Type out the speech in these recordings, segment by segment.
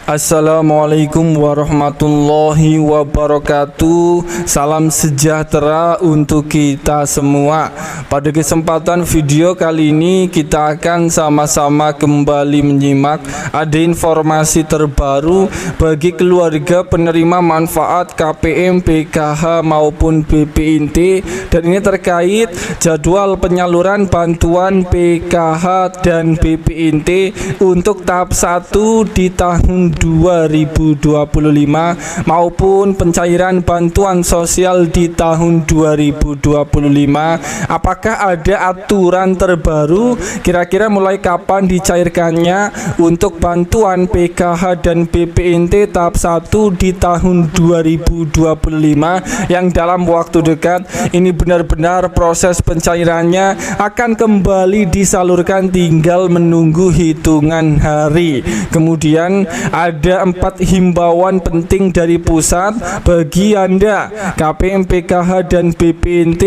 Assalamualaikum warahmatullahi wabarakatuh. Salam sejahtera untuk kita semua. Pada kesempatan video kali ini kita akan sama-sama kembali menyimak ada informasi terbaru bagi keluarga penerima manfaat KPM, PKH maupun BPNT, dan ini terkait jadwal penyaluran bantuan PKH dan BPNT untuk tahap 1 di tahun 2025 maupun pencairan bantuan sosial di tahun 2025. Apakah ada aturan terbaru kira-kira mulai kapan dicairkannya untuk bantuan PKH dan BPNT tahap 1 di tahun 2025 yang dalam waktu dekat ini benar-benar proses pencairannya akan kembali disalurkan, tinggal menunggu hitungan hari. Kemudian ada 4 himbauan penting dari pusat bagi Anda KPM, PKH dan BPNT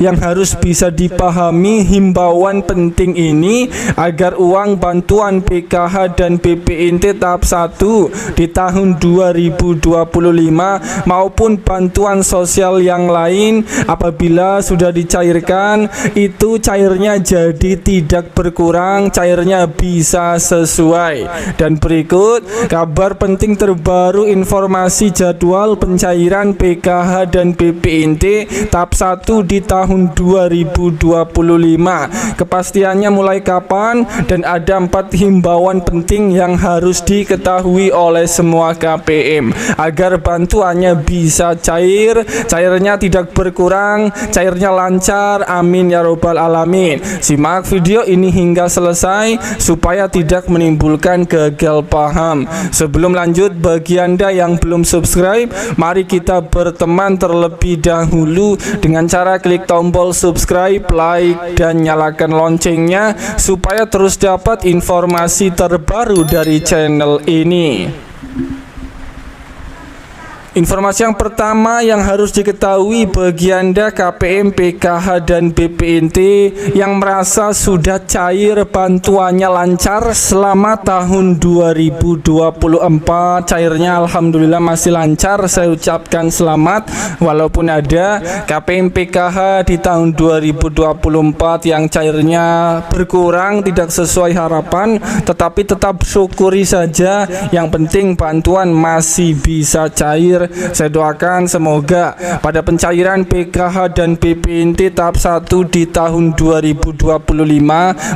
yang harus bisa dipahami himbauan penting ini agar uang bantuan PKH dan BPNT tahap 1 di tahun 2025 maupun bantuan sosial yang lain apabila sudah dicairkan itu cairnya jadi tidak berkurang, cairnya bisa sesuai. Dan berikut kabar penting terbaru informasi jadwal pencairan PKH dan BPNT tahap 1 di tahun 2025. Kepastiannya mulai kapan dan ada 4 himbauan penting yang harus diketahui oleh semua KPM agar bantuannya bisa cair, cairnya tidak berkurang, cairnya lancar. Amin ya robbal alamin. Simak video ini hingga selesai supaya tidak menimbulkan gagal paham. Sebelum lanjut, bagi Anda yang belum subscribe, mari kita berteman terlebih dahulu dengan cara klik tombol subscribe, like, dan nyalakan loncengnya supaya terus dapat informasi terbaru dari channel ini. Informasi yang pertama yang harus diketahui bagi Anda KPM, PKH dan BPNT yang merasa sudah cair bantuannya lancar selama tahun 2024, cairnya alhamdulillah masih lancar, saya ucapkan selamat. Walaupun ada KPM, PKH di tahun 2024 yang cairnya berkurang tidak sesuai harapan, tetapi tetap syukuri saja, yang penting bantuan masih bisa cair. Saya doakan semoga pada pencairan PKH dan BPNT tahap 1 di tahun 2025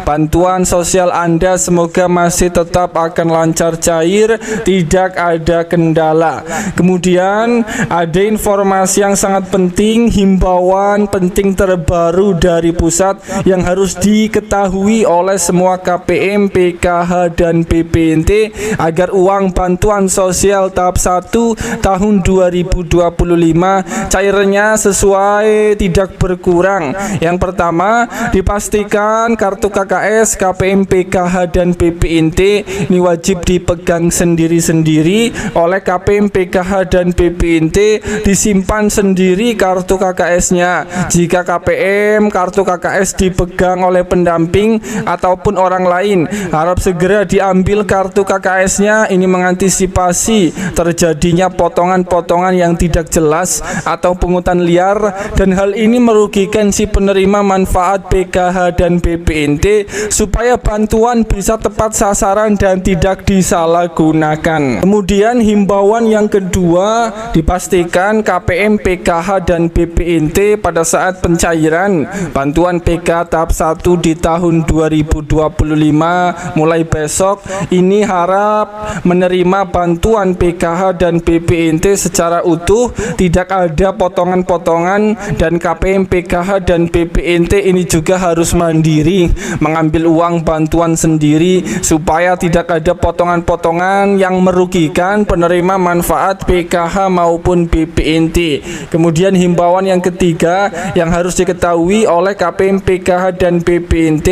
bantuan sosial Anda semoga masih tetap akan lancar cair, tidak ada kendala. Kemudian ada informasi yang sangat penting, himbauan penting terbaru dari pusat yang harus diketahui oleh semua KPM, PKH dan BPNT agar uang bantuan sosial tahap 1 tahun 2025 cairnya sesuai, tidak berkurang. Yang pertama, dipastikan kartu KKS, KPM, PKH dan BPNT ini wajib dipegang sendiri-sendiri oleh KPM, PKH dan BPNT, disimpan sendiri kartu KKS-nya. Jika KPM kartu KKS dipegang oleh pendamping ataupun orang lain, harap segera diambil kartu KKS-nya, ini mengantisipasi terjadinya potongan yang tidak jelas atau pungutan liar, dan hal ini merugikan si penerima manfaat PKH dan BPNT supaya bantuan bisa tepat sasaran dan tidak disalahgunakan. Kemudian himbauan yang kedua, dipastikan KPM, PKH dan BPNT pada saat pencairan bantuan PKH tahap 1 di tahun 2025 mulai besok ini harap menerima bantuan PKH dan BPNT secara utuh, tidak ada potongan-potongan, dan KPM, PKH dan BPNT ini juga harus mandiri mengambil uang bantuan sendiri supaya tidak ada potongan-potongan yang merugikan penerima manfaat PKH maupun BPNT. Kemudian himbauan yang ketiga yang harus diketahui oleh KPM, PKH dan BPNT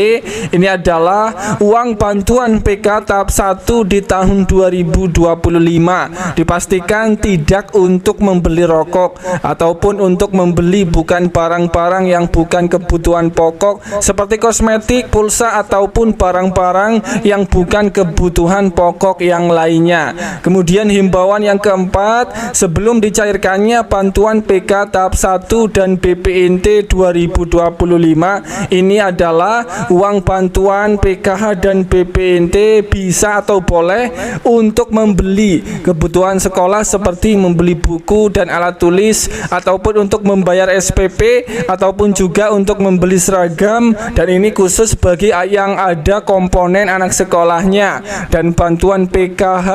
ini adalah uang bantuan PKH tahap 1 di tahun 2025 dipastikan tidak tidak untuk membeli rokok ataupun untuk membeli bukan barang-barang yang bukan kebutuhan pokok seperti kosmetik, pulsa ataupun barang-barang yang bukan kebutuhan pokok yang lainnya. Kemudian himbauan yang keempat, sebelum dicairkannya bantuan PK tahap 1 dan BPNT 2025, ini adalah uang bantuan PKH dan BPNT bisa atau boleh untuk membeli kebutuhan sekolah seperti membeli buku dan alat tulis, ataupun untuk membayar SPP, ataupun juga untuk membeli seragam, dan ini khusus bagi yang ada komponen anak sekolahnya. Dan bantuan PKH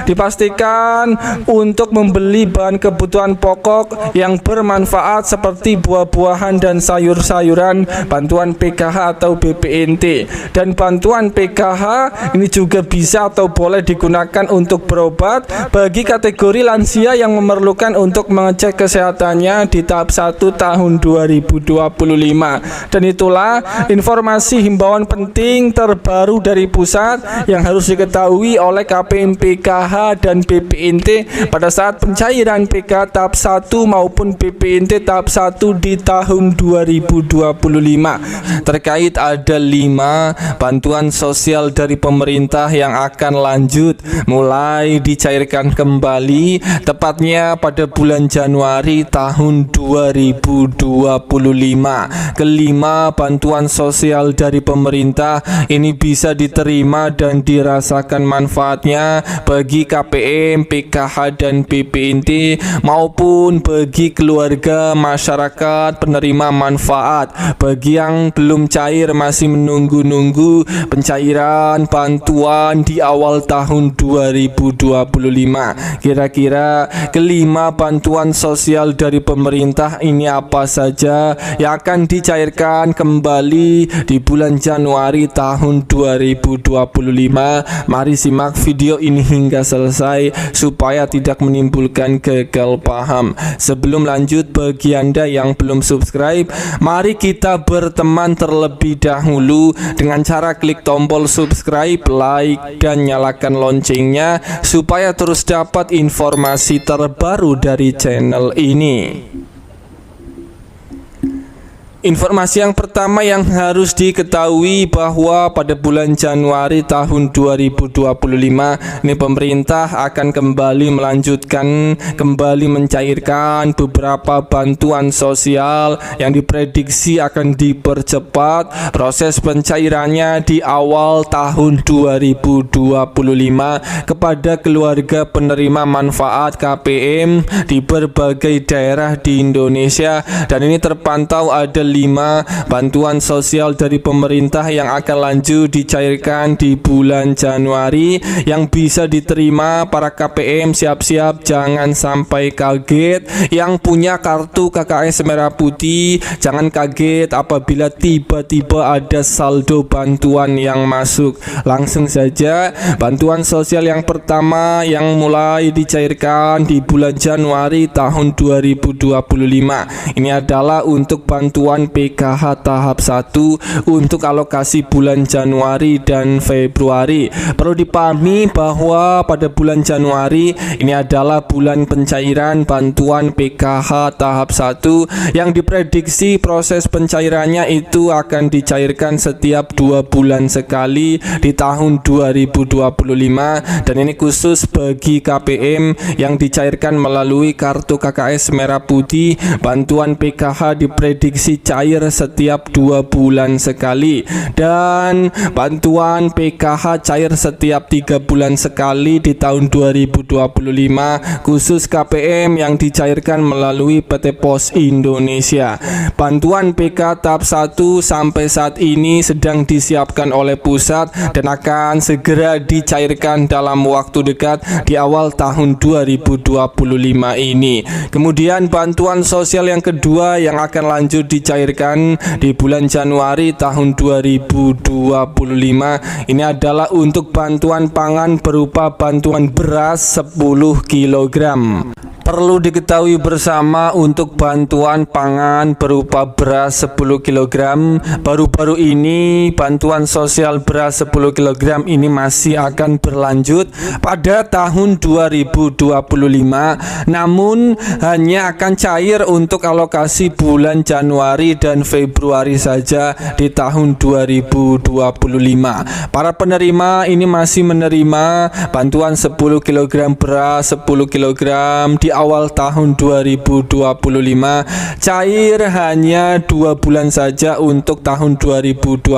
dipastikan untuk membeli bahan kebutuhan pokok yang bermanfaat seperti buah-buahan dan sayur-sayuran, bantuan PKH atau BPNT. Dan bantuan PKH ini juga bisa atau boleh digunakan untuk berobat bagi kategori lansia yang memerlukan untuk mengecek kesehatannya di tahap 1 tahun 2025. Dan itulah informasi himbauan penting terbaru dari pusat yang harus diketahui oleh KPM PKH dan BPNT pada saat pencairan PK tahap 1 maupun BPNT tahap 1 di tahun 2025. Terkait ada 5 bantuan sosial dari pemerintah yang akan lanjut mulai dicairkan kembali tepatnya pada bulan Januari tahun 2025. Kelima bantuan sosial dari pemerintah ini bisa diterima dan dirasakan manfaatnya bagi KPM, PKH dan BPNT maupun bagi keluarga masyarakat penerima manfaat. Bagi yang belum cair masih menunggu-nunggu pencairan bantuan di awal tahun 2025. Kira-kira kelima bantuan sosial dari pemerintah ini apa saja yang akan dicairkan kembali di bulan Januari tahun 2025? Mari simak video ini hingga selesai supaya tidak menimbulkan gagal paham. Sebelum lanjut, bagi Anda yang belum subscribe, mari kita berteman terlebih dahulu dengan cara klik tombol subscribe, like, dan nyalakan loncengnya supaya terus dapat informasi terbaru dari channel ini. Informasi yang pertama yang harus diketahui bahwa pada bulan Januari tahun 2025 ini pemerintah akan kembali mencairkan beberapa bantuan sosial yang diprediksi akan dipercepat proses pencairannya di awal tahun 2025 kepada keluarga penerima manfaat KPM di berbagai daerah di Indonesia. Dan ini terpantau ada 5 bantuan sosial dari pemerintah yang akan lanjut dicairkan di bulan Januari yang bisa diterima para KPM. Siap-siap, jangan sampai kaget. Yang punya kartu KKS Merah Putih, jangan kaget apabila tiba-tiba ada saldo bantuan yang masuk. Langsung saja, bantuan sosial yang pertama yang mulai dicairkan di bulan Januari tahun 2025 ini adalah untuk bantuan PKH tahap 1 untuk alokasi bulan Januari dan Februari. Perlu dipahami bahwa pada bulan Januari ini adalah bulan pencairan bantuan PKH tahap 1 yang diprediksi proses pencairannya itu akan dicairkan setiap 2 bulan sekali di tahun 2025, dan ini khusus bagi KPM yang dicairkan melalui kartu KKS Merah Putih. Bantuan PKH diprediksi cair setiap 2 bulan sekali, dan bantuan PKH cair setiap 3 bulan sekali di tahun 2025 khusus KPM yang dicairkan melalui PT Pos Indonesia. Bantuan PK tahap 1 sampai saat ini sedang disiapkan oleh pusat dan akan segera dicairkan dalam waktu dekat di awal tahun 2025 ini. Kemudian bantuan sosial yang kedua yang akan lanjut dicairkan dicairkan di bulan Januari tahun 2025 ini adalah untuk bantuan pangan berupa bantuan beras 10 kg. Perlu diketahui bersama untuk bantuan pangan berupa beras 10 kg baru-baru ini bantuan sosial beras 10 kg ini masih akan berlanjut pada tahun 2025, namun hanya akan cair untuk alokasi bulan Januari dan Februari saja di tahun 2025. Para penerima ini masih menerima bantuan 10 kg beras 10 kg di awal tahun 2025, cair hanya 2 bulan saja untuk tahun 2025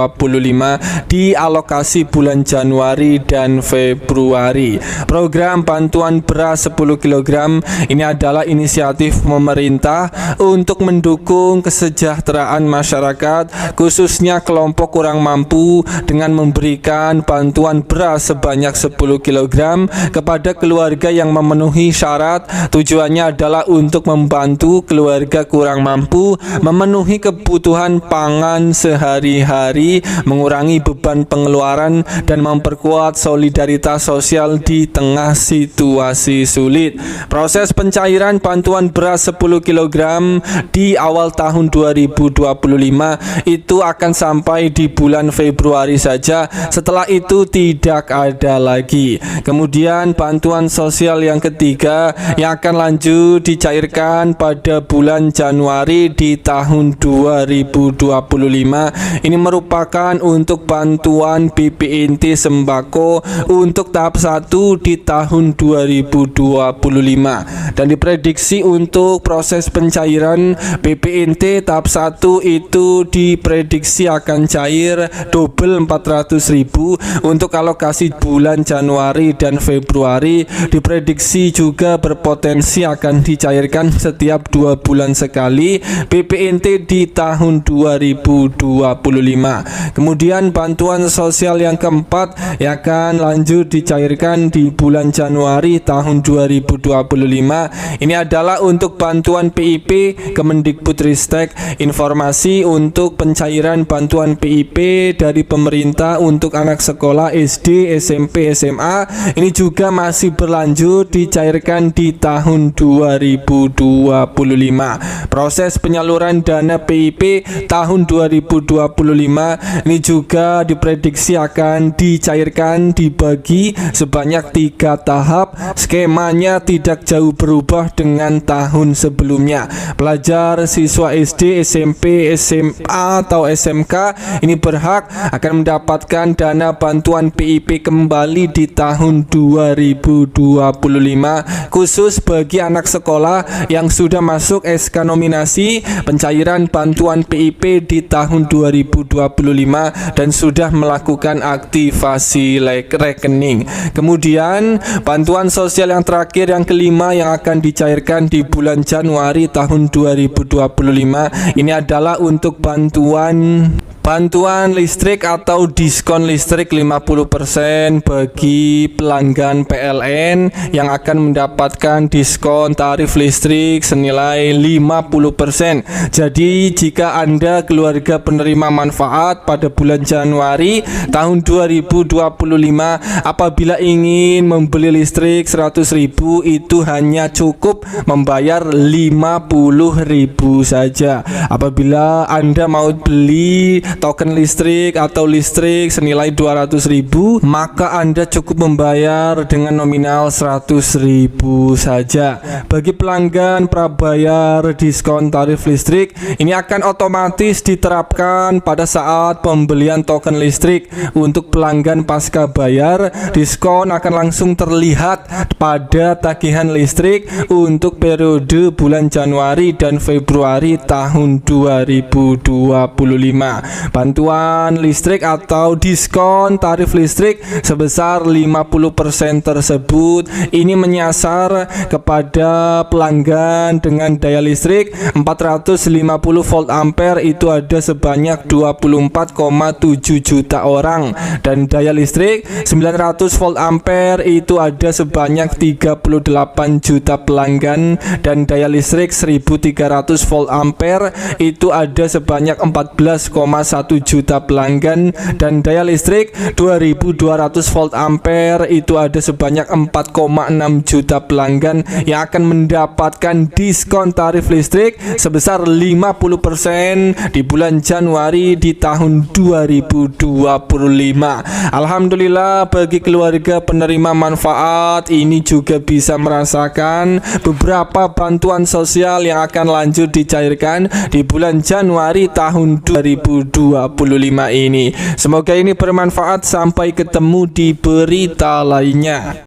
di alokasi bulan Januari dan Februari. Program bantuan beras 10 kg ini adalah inisiatif pemerintah untuk mendukung kesejahteraan masyarakat, khususnya kelompok kurang mampu, dengan memberikan bantuan beras sebanyak 10 kg kepada keluarga yang memenuhi syarat. Tujuannya adalah untuk membantu keluarga kurang mampu memenuhi kebutuhan pangan sehari-hari, mengurangi beban pengeluaran, dan memperkuat solidaritas sosial di tengah situasi sulit. Proses pencairan bantuan beras 10 kg di awal tahun 2025 itu akan sampai di bulan Februari saja. Setelah itu tidak ada lagi. Kemudian bantuan sosial yang ketiga yang akan lanjut dicairkan pada bulan Januari di tahun 2025. Ini merupakan untuk bantuan BPNT sembako untuk tahap 1 di tahun 2025, dan diprediksi untuk proses pencairan BPNT tahap 1 itu diprediksi akan cair double 400.000 untuk alokasi bulan Januari dan Februari. Diprediksi juga berpotensi akan dicairkan setiap 2 bulan sekali BPNT di tahun 2025. Kemudian bantuan sosial yang keempat yang akan lanjut dicairkan di bulan Januari tahun 2025. Ini adalah untuk bantuan PIP Kemendikbudristek. Informasi untuk pencairan bantuan PIP dari pemerintah untuk anak sekolah SD, SMP, SMA ini juga masih berlanjut dicairkan di tahun 2025. Proses penyaluran dana PIP tahun 2025 ini juga diprediksi akan dicairkan dibagi sebanyak 3 tahap. Skemanya tidak jauh berubah dengan tahun sebelumnya. Pelajar siswa SD, SMP, SMA atau SMK ini berhak akan mendapatkan dana bantuan PIP kembali di tahun 2025, khusus bagi anak sekolah yang sudah masuk SK nominasi pencairan bantuan PIP di tahun 2025 dan sudah melakukan aktivasi rekening. Kemudian bantuan sosial yang terakhir yang kelima yang akan dicairkan di bulan Januari tahun 2025 ini adalah untuk bantuan listrik atau diskon listrik 50% bagi pelanggan PLN yang akan mendapatkan diskon tarif listrik senilai 50%. Jadi jika Anda keluarga penerima manfaat pada bulan Januari tahun 2025 apabila ingin membeli listrik 100.000 itu hanya cukup membayar 50.000 saja. Apabila Anda mau beli token listrik atau listrik senilai 200.000 maka Anda cukup membayar dengan nominal 100.000 saja. Bagi pelanggan prabayar diskon tarif listrik ini akan otomatis diterapkan pada saat pembelian token listrik. Untuk pelanggan pasca bayar diskon akan langsung terlihat pada tagihan listrik untuk periode bulan Januari dan Februari tahun 2025. Bantuan listrik atau diskon tarif listrik sebesar 50% tersebut ini menyasar kepada pelanggan dengan daya listrik 450 volt ampere, itu ada sebanyak 24,7 juta orang, dan daya listrik 900 volt ampere itu ada sebanyak 38 juta pelanggan, dan daya listrik 1300 volt ampere itu ada sebanyak 14,1 juta pelanggan, dan daya listrik 2200 volt ampere itu ada sebanyak 4,6 juta pelanggan yang akan mendapatkan diskon tarif listrik sebesar 50% di bulan Januari di tahun 2025. Alhamdulillah, bagi keluarga penerima manfaat ini juga bisa merasakan beberapa bantuan sosial yang akan lanjut dicairkan di bulan Januari tahun 2025 ini. Semoga ini bermanfaat. Sampai ketemu di berita lainnya.